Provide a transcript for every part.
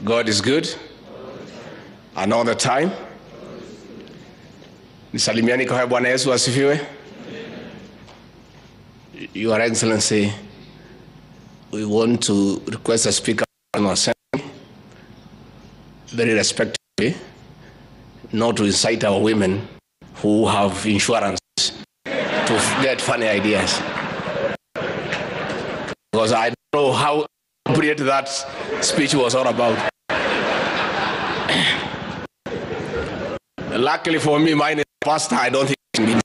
God is good, and all the time. Nisalimiani kwa Bwana Yesu asifiwe. Your Excellency, we want to request a speaker in our assembly, very respectfully, not to incite our women who have insurance to get funny ideas. Because I don't know how appropriate that speech was all about. Luckily for me, mine is pastor. I don't think it means.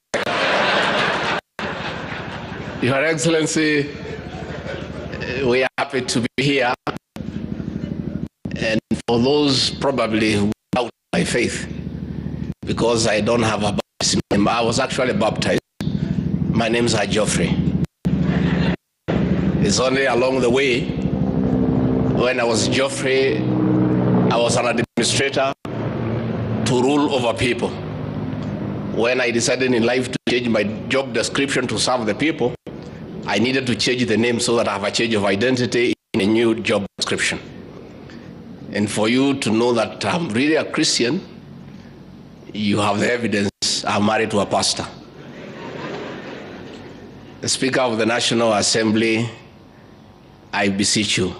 Your Excellency, we are happy to be here. And for those probably who doubt my faith, because I don't have a baptism name, I was actually baptized. My name is Geoffrey. It's only along the way, when I was Geoffrey, I was an administrator to rule over people. When I decided in life to change my job description to serve the people, I needed to change the name so that I have a change of identity in a new job description. And for you to know that I'm really a Christian, you have the evidence. I'm married to a pastor. The Speaker of the National Assembly, I beseech you,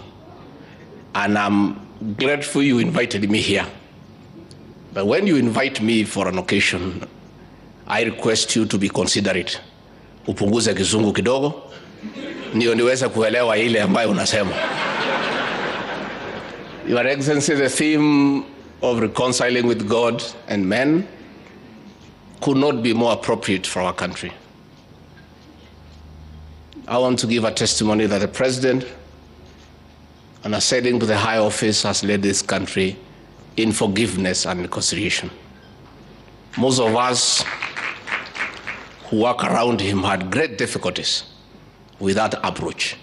and I'm grateful you invited me here. But when you invite me for an occasion, I request you to be considerate. Upunguze kizungu kidogo, ndio niweze kuelewa ile ambayo unasema. Your Excellency, the theme of reconciling with God and men could not be more appropriate for our country. I want to give a testimony that the President, on ascending to the high office, has led this country in forgiveness and reconciliation. Most of us who work around him had great difficulties with that approach.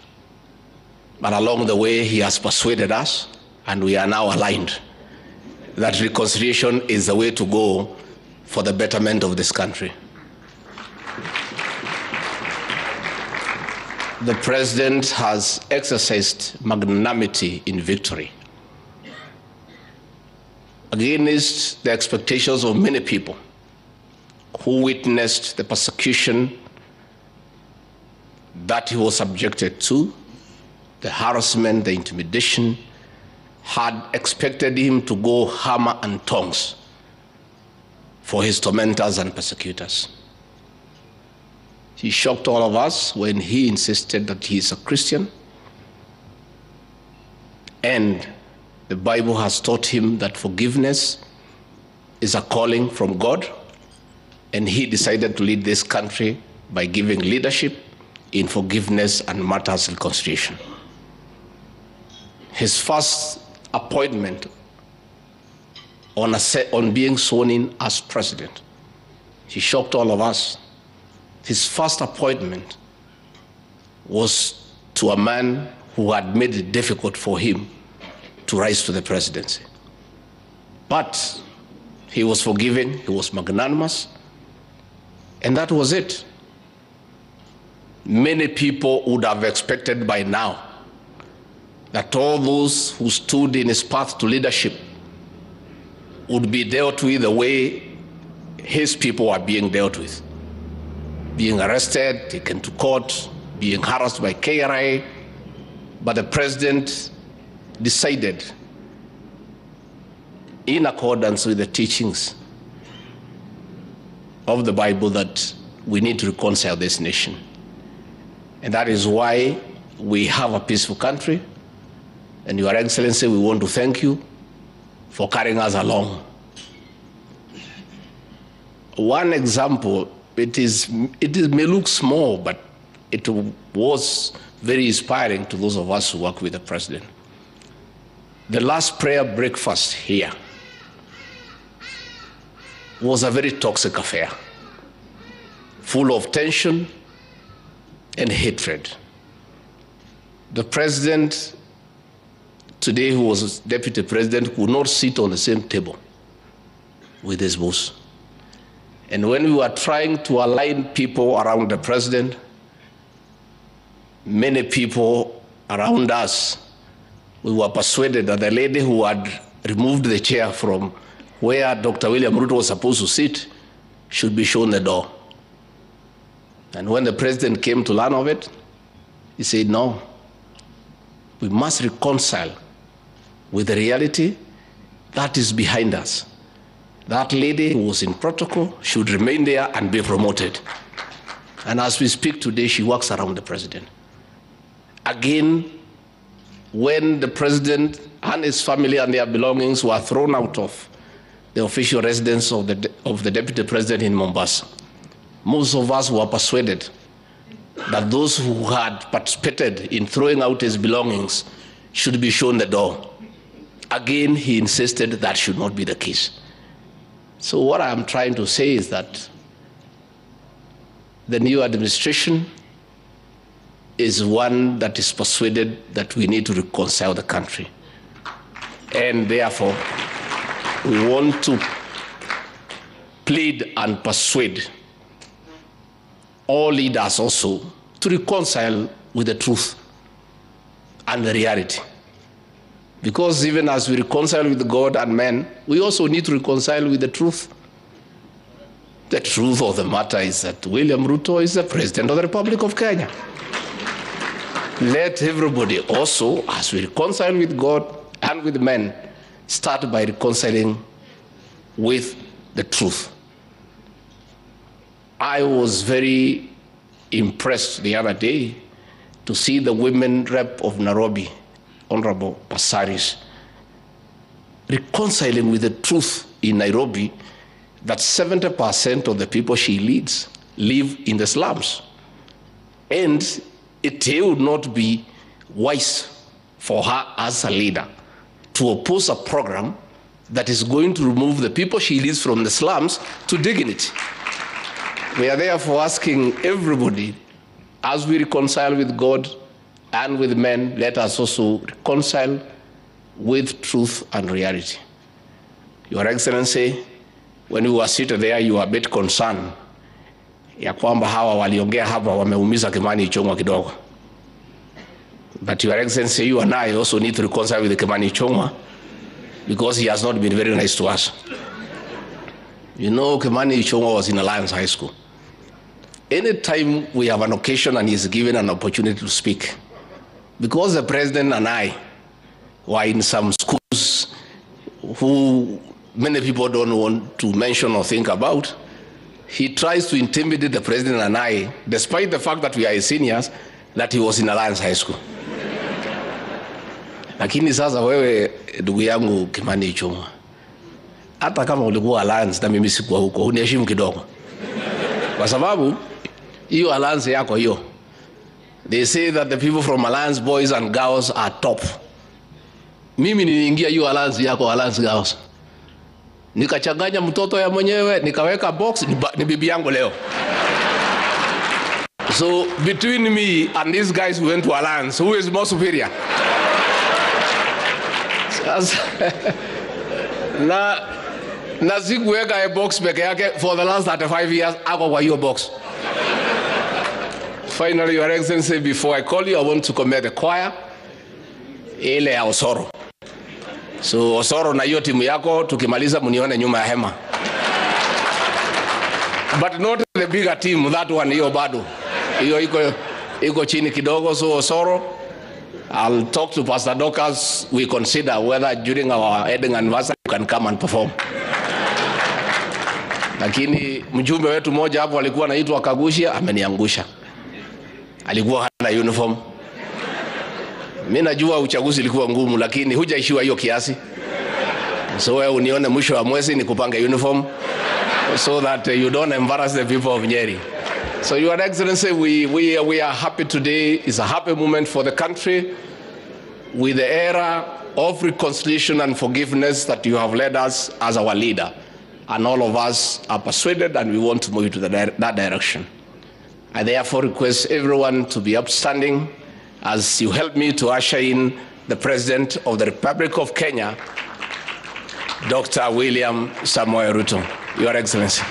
But along the way, he has persuaded us, and we are now aligned that reconciliation is the way to go for the betterment of this country. The President has exercised magnanimity in victory against the expectations of many people who witnessed the persecution that he was subjected to, the harassment, the intimidation, had expected him to go hammer and tongs for his tormentors and persecutors. He shocked all of us when he insisted that he is a Christian, and the Bible has taught him that forgiveness is a calling from God, and he decided to lead this country by giving leadership in forgiveness and matters reconciliation. His first appointment on being sworn in as president, he shocked all of us. His first appointment was to a man who had made it difficult for him to rise to the presidency. But he was forgiving, he was magnanimous, and that was it. Many people would have expected by now that all those who stood in his path to leadership would be dealt with the way his people are being dealt with. Being arrested, taken to court, being harassed by KRI. But the president decided, in accordance with the teachings of the Bible, that we need to reconcile this nation. And that is why we have a peaceful country. And Your Excellency, we want to thank you for carrying us along. One example, it may look small, but it was very inspiring to those of us who work with the president. The last prayer breakfast here was a very toxic affair, full of tension and hatred. The president today, who was deputy president, could not sit on the same table with his boss. And when we were trying to align people around the president, many people around us we were persuaded that the lady who had removed the chair from where Dr. William Ruto was supposed to sit should be shown the door. And when the president came to learn of it, he said, no, we must reconcile with the reality that is behind us. That lady who was in protocol should remain there and be promoted. And as we speak today, she works around the president. Again, when the president and his family and their belongings were thrown out of the official residence of the deputy president in Mombasa, most of us were persuaded that those who had participated in throwing out his belongings should be shown the door. Again, he insisted that should not be the case. So what I'm trying to say is that the new administration is one that is persuaded that we need to reconcile the country. And therefore, we want to plead and persuade all leaders also to reconcile with the truth and the reality. Because even as we reconcile with God and men, we also need to reconcile with the truth. The truth of the matter is that William Ruto is the President of the Republic of Kenya. Let everybody also, as we reconcile with God and with men, start by reconciling with the truth. I was very impressed the other day to see the women rep of Nairobi, Honorable Pasaris, reconciling with the truth in Nairobi that 70% of the people she leads live in the slums. And it would not be wise for her as a leader to oppose a program that is going to remove the people she leads from the slums to dignity. We are therefore asking everybody, as we reconcile with God and with men, let us also reconcile with truth and reality. Your Excellency, when we were seated there, you were a bit concerned ya kwamba hawa waliongea hapa wameumiza Kimani Ichungwah kidogo. But Your Excellency, you and I also need to reconcile with Kimani Ichungwah because he has not been very nice to us. You know, Kimani Ichungwah was in Alliance High School. Anytime we have an occasion and he's given an opportunity to speak, because the president and I were in some schools who many people don't want to mention or think about, he tries to intimidate the president and I, despite the fact that we are his seniors, that he was in Alliance High School. Lakini sasa wewe ndugu yangu Kimani Ichungwah, hata kama ulikuwa Alliance na mimi sikuwa huko, uniheshimu kidogo. Kwa sababu hiyo Alliance yako hiyo, they say that the people from Alliance boys and girls are top. Mimi niliingia hiyo Alliance yako, Alliance girls, nikachanganya mtoto ya mwenyewe, nikaweka box, ni bibi yangu leo. So between me and these guys who went to Alliance, who is more superior? na sikuweka a box peke yake for the last 35 years, ako kwa hiyo box. Finally, Your Excellency, before I call you, I want to commend the choir, ile ya Osoro. So Osoro na hiyo timu yako, tukimaliza munione nyuma ya hema. But not the bigger team, that one hiyo bado. Hiyo iko chini kidogo. So Osoro, I'll talk to Pastor Docas. We consider whether during our wedding anniversary you can come and perform. Lakini mjumbe wetu moja hapo alikuwa anaitwa Kagushia, ameniangusha. Alikuwa hana uniform. Mimi najua uchaguzi ulikuwa ngumu, lakini hujaishiwa hiyo kiasi. So wewe unione mwisho wa mwezi nikupange uniform so that you don't embarrass the people of Nyeri. So Your Excellency, we are happy today. It's a happy moment for the country with the era of reconciliation and forgiveness that you have led us as our leader. And all of us are persuaded and we want to move to that direction. I therefore request everyone to be upstanding as you help me to usher in the President of the Republic of Kenya, Dr. William Samoei Ruto. Your Excellency.